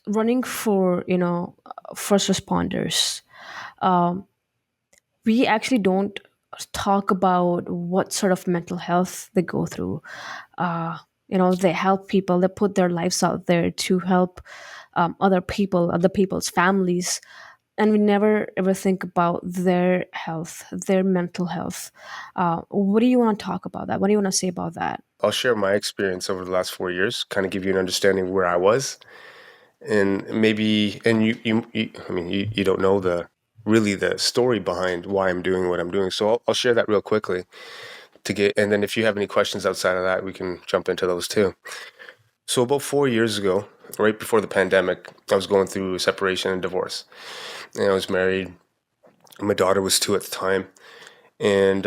running for first responders, we actually don't talk about what sort of mental health they go through. They help people, they put their lives out there to help other people's families, and we never ever think about their health, their mental health. What do you want to talk about that? What do you want to say about that? I'll share my experience over the last 4 years, kind of give you an understanding where I was, and maybe, and I mean, you don't know really the story behind why I'm doing what I'm doing. So I'll share that real quickly and then if you have any questions outside of that, we can jump into those too. So about 4 years ago, right before the pandemic, I was going through separation and divorce, and I was married. My daughter was 2 at the time, and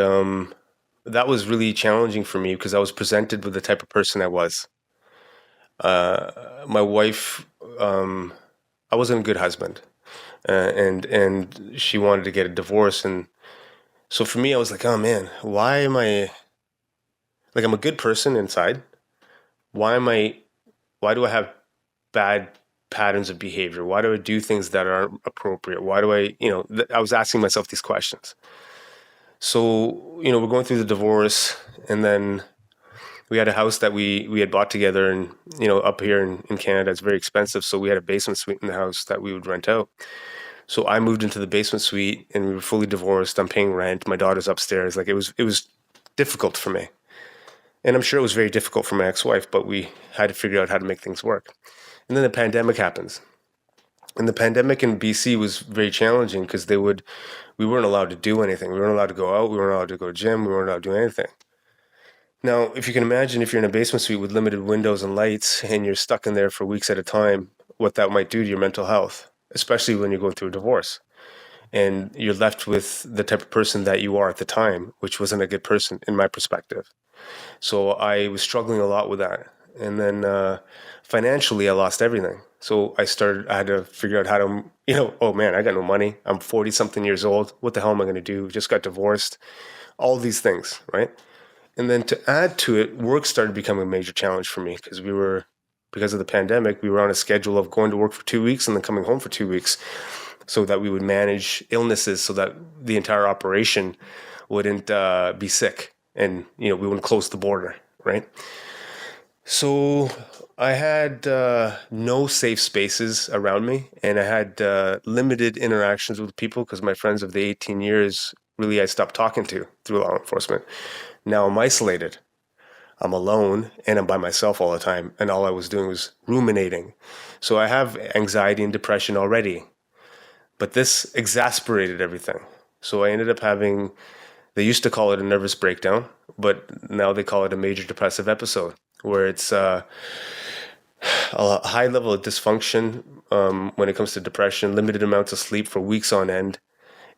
that was really challenging for me because I was presented with the type of person I was. My wife, I wasn't a good husband, and she wanted to get a divorce, and so for me, I was like, oh man, why am I like I'm a good person inside? Why am I? Why do I have bad patterns of behavior? Why do I do things that aren't appropriate? Why do I, I was asking myself these questions. So, we're going through the divorce, and then we had a house that we had bought together, and, up here in Canada, it's very expensive. So we had a basement suite in the house that we would rent out. So I moved into the basement suite, and we were fully divorced. I'm paying rent. My daughter's upstairs. Like it was difficult for me. And I'm sure it was very difficult for my ex-wife, but we had to figure out how to make things work. And then the pandemic happens. And the pandemic in BC was very challenging because we weren't allowed to do anything. We weren't allowed to go out. We weren't allowed to go to gym. We weren't allowed to do anything. Now, if you can imagine, if you're in a basement suite with limited windows and lights and you're stuck in there for weeks at a time, what that might do to your mental health, especially when you're going through a divorce. And you're left with the type of person that you are at the time, which wasn't a good person in my perspective. So I was struggling a lot with that. And then financially, I lost everything. So I had to figure out how to, oh man, I got no money. I'm 40 something years old. What the hell am I going to do? Just got divorced. All these things, right? And then to add to it, work started becoming a major challenge for me because of the pandemic, we were on a schedule of going to work for 2 weeks and then coming home for 2 weeks so that we would manage illnesses so that the entire operation wouldn't be sick and, we wouldn't close the border, right? So I had no safe spaces around me, and I had limited interactions with people because my friends of the 18 years really I stopped talking to through law enforcement. Now I'm isolated. I'm alone and I'm by myself all the time. And all I was doing was ruminating. So I have anxiety and depression already. But this exasperated everything. So I ended up having, they used to call it a nervous breakdown, but now they call it a major depressive episode, where it's a high level of dysfunction when it comes to depression, limited amounts of sleep for weeks on end.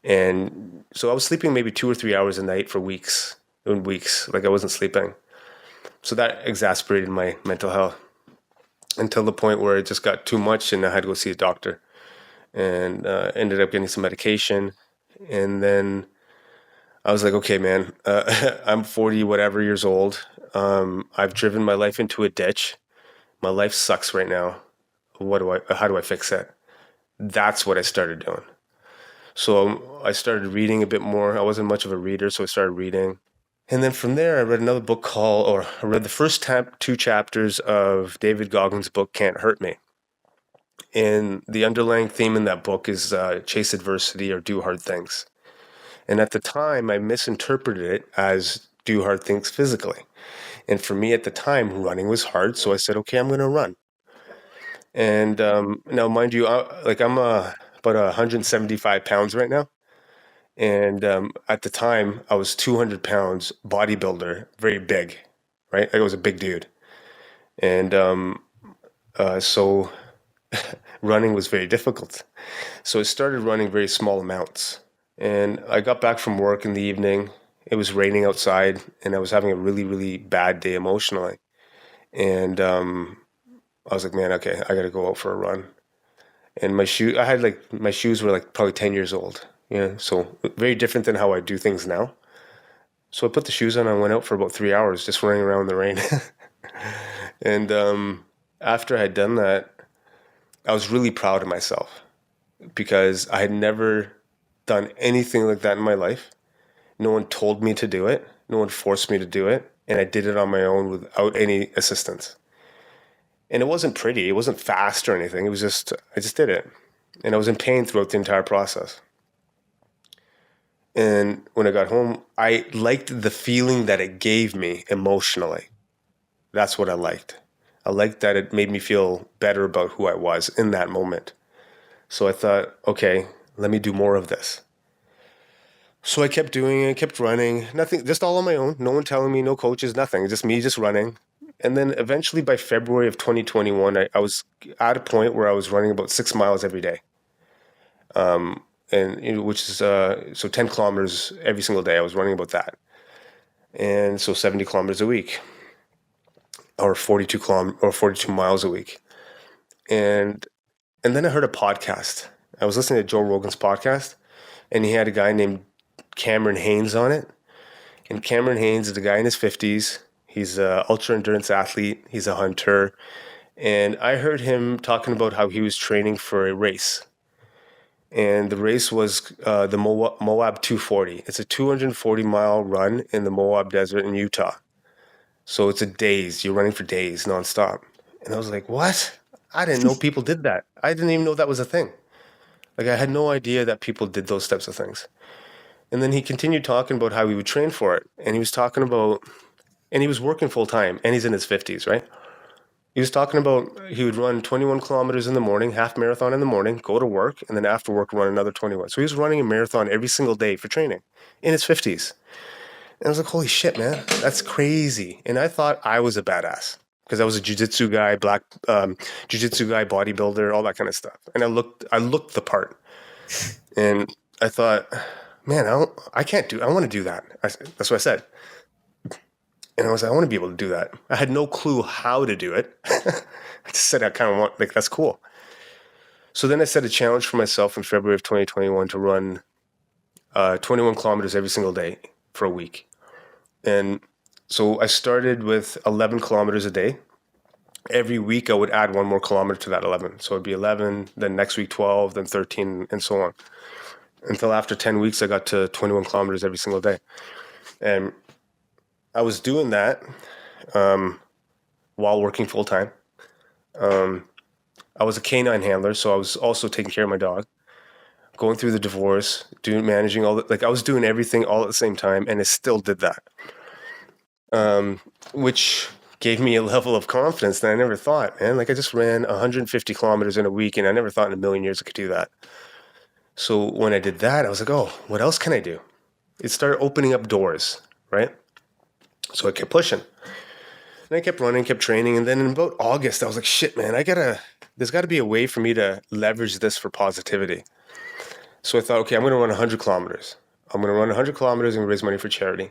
And so I was sleeping maybe 2 or 3 hours a night for weeks and weeks, like I wasn't sleeping. So that exasperated my mental health until the point where it just got too much and I had to go see a doctor and ended up getting some medication. And then I was like, okay, man, I'm 40 whatever years old. I've driven my life into a ditch. My life sucks right now. How do I fix it? That's what I started doing. So I started reading a bit more. I wasn't much of a reader, so I started reading. And then from there, I read another book I read the first two chapters of David Goggins' book, Can't Hurt Me. And the underlying theme in that book is chase adversity or do hard things. And at the time, I misinterpreted it as do hard things physically. And for me at the time, running was hard. So I said, okay, I'm going to run. And now, mind you, I'm about 175 pounds right now. And at the time, I was 200 pounds, bodybuilder, very big, right? Like I was a big dude. And so running was very difficult. So I started running very small amounts. And I got back from work in the evening. It was raining outside, and I was having a really, really bad day emotionally. And I was like, man, okay, I got to go out for a run. And my shoes were like probably 10 years old. So very different than how I do things now. So I put the shoes on and I went out for about 3 hours just running around in the rain. And after I had done that, I was really proud of myself because I had never done anything like that in my life. No one told me to do it. No one forced me to do it. And I did it on my own without any assistance. And it wasn't pretty. It wasn't fast or anything. It was just, I just did it. And I was in pain throughout the entire process. And when I got home, I liked the feeling that it gave me emotionally. That's what I liked. I liked that it made me feel better about who I was in that moment. So I thought, okay, let me do more of this. So I kept doing it, kept running, nothing, just all on my own. No one telling me, no coaches, nothing, just me just running. And then eventually by February of 2021, I was at a point where I was running about 6 miles every day. And which is so 10 kilometers every single day. I was running about that. And so 70 kilometers a week or 42 miles a week. And then I heard a podcast. I was listening to Joe Rogan's podcast, and he had a guy named Cameron Haynes on it. And Cameron Haynes is a guy in his 50s. He's an ultra endurance athlete. He's a hunter. And I heard him talking about how he was training for a race. And the race was the Moab 240. It's a 240-mile run in the Moab Desert in Utah. So it's a days. You're running for days nonstop. And I was like, what? I didn't know people did that. I didn't even know that was a thing. Like, I had no idea that people did those types of things. And then he continued talking about how he would train for it. And he was talking about, and he was working full time, and he's in his 50s, right? He was talking about he would run 21 kilometers in the morning, half marathon in the morning, go to work, and then after work run another 21. So he was running a marathon every single day for training in his 50s. And I was like, holy shit, man, that's crazy. And I thought I was a badass because I was a jiu-jitsu guy, jiu-jitsu guy, bodybuilder, all that kind of stuff. And I looked the part. And I thought, man, I want to do that. That's what I said. And I was like, I want to be able to do that. I had no clue how to do it. I just said, I kind of want, like, that's cool. So then I set a challenge for myself in February of 2021 to run 21 kilometers every single day for a week. And so I started with 11 kilometers a day. Every week I would add one more kilometer to that 11. So it'd be 11, then next week 12, then 13, and so on. Until after 10 weeks, I got to 21 kilometers every single day. And I was doing that while working full time. I was a canine handler, so I was also taking care of my dog, going through the divorce, managing all I was doing everything all at the same time, and I still did that, which gave me a level of confidence that I never thought, man. Like, I just ran 150 kilometers in a week, and I never thought in a million years I could do that. So when I did that, I was like, oh, what else can I do? It started opening up doors, right? So I kept pushing. And I kept running, kept training. And then in about August, I was like, shit, man, there's got to be a way for me to leverage this for positivity. So I thought, okay, I'm going to run 100 kilometers. I'm going to run 100 kilometers and raise money for charity.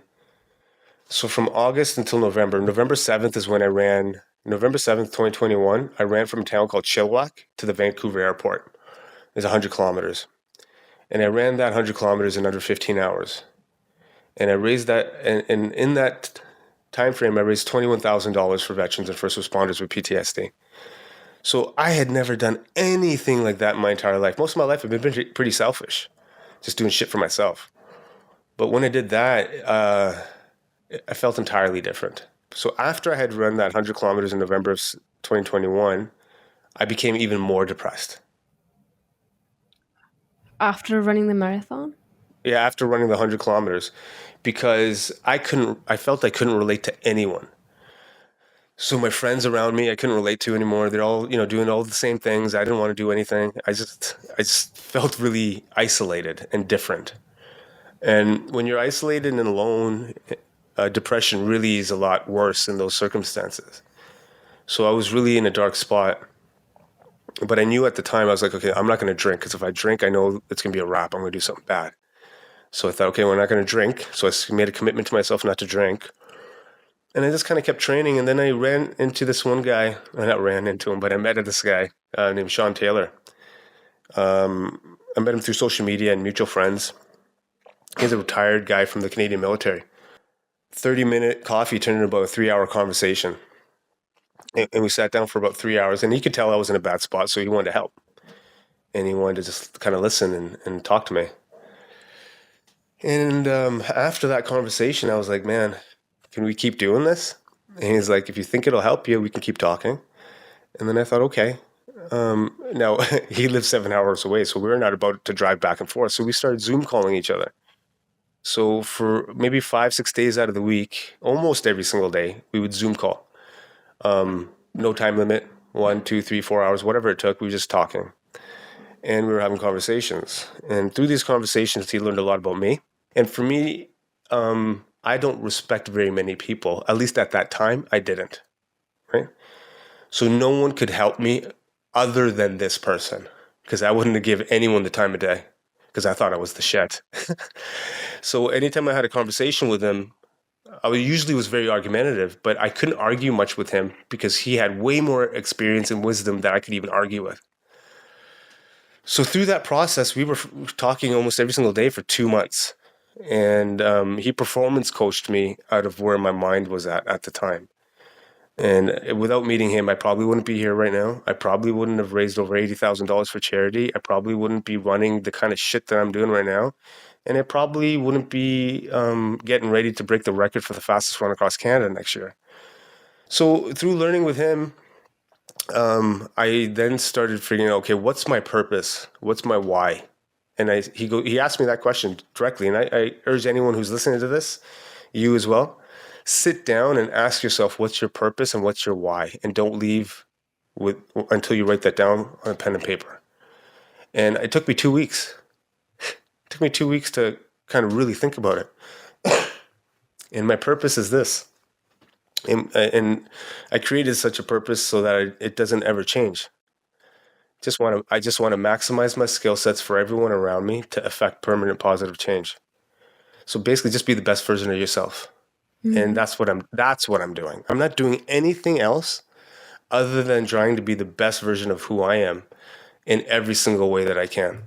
So from August until November 7th is when I ran, November 7th, 2021, I ran from a town called Chilliwack to the Vancouver airport. It's 100 kilometers. And I ran that 100 kilometers in under 15 hours. And I raised that, and in that time frame, I raised $21,000 for veterans and first responders with PTSD. So I had never done anything like that in my entire life. Most of my life, I've been pretty selfish, just doing shit for myself. But when I did that, I felt entirely different. So after I had run that 100 kilometers in November of 2021, I became even more depressed. After running the marathon? Yeah, after running the 100 kilometers, because I felt I couldn't relate to anyone. So my friends around me, I couldn't relate to anymore. They're all, doing all the same things. I didn't want to do anything. I just felt really isolated and different. And when you're isolated and alone, depression really is a lot worse in those circumstances. So I was really in a dark spot. But I knew at the time, I was like, okay, I'm not going to drink, because if I drink, I know it's going to be a wrap. I'm going to do something bad. So I thought, okay, we're not going to drink. So I made a commitment to myself not to drink. And I just kind of kept training. And then I ran into this one guy. I not ran into him, but I met this guy named Sean Taylor. I met him through social media and mutual friends. He's a retired guy from the Canadian military. 30-minute coffee turned into about a 3-hour conversation. And we sat down for about 3 hours, and he could tell I was in a bad spot, so he wanted to help, and he wanted to just kind of listen and talk to me. And after that conversation, I was like, man, can we keep doing this? And he's like, if you think it'll help you, we can keep talking. And then I thought, okay. Now, he lives 7 hours away, so we were not about to drive back and forth. So we started Zoom calling each other. So for maybe 5, 6 days out of the week, almost every single day, we would Zoom call. No time limit, 1, 2, 3, 4 hours, whatever it took. We were just talking, and we were having conversations. And through these conversations, he learned a lot about me. And for me, I don't respect very many people. At least at that time, I didn't. Right. So no one could help me other than this person, because I wouldn't have given anyone the time of day, because I thought I was the shit. So anytime I had a conversation with him, I usually was very argumentative, but I couldn't argue much with him because he had way more experience and wisdom that I could even argue with. So through that process, we were talking almost every single day for 2 months. And he performance coached me out of where my mind was at the time. And without meeting him, I probably wouldn't be here right now. I probably wouldn't have raised over $80,000 for charity. I probably wouldn't be running the kind of shit that I'm doing right now. And I probably wouldn't be getting ready to break the record for the fastest run across Canada next year. So through learning with him, I then started figuring out, okay, what's my purpose? What's my why? And he asked me that question directly. And I urge anyone who's listening to this, you as well, sit down and ask yourself, what's your purpose and what's your why? And don't leave until you write that down on a pen and paper. And it took me 2 weeks. It took me 2 weeks to kind of really think about it. And my purpose is this. And I created such a purpose so that it doesn't ever change. I just want to maximize my skill sets for everyone around me to affect permanent positive change. So basically, just be the best version of yourself. And that's what I'm doing. I'm not doing anything else other than trying to be the best version of who I am in every single way that I can.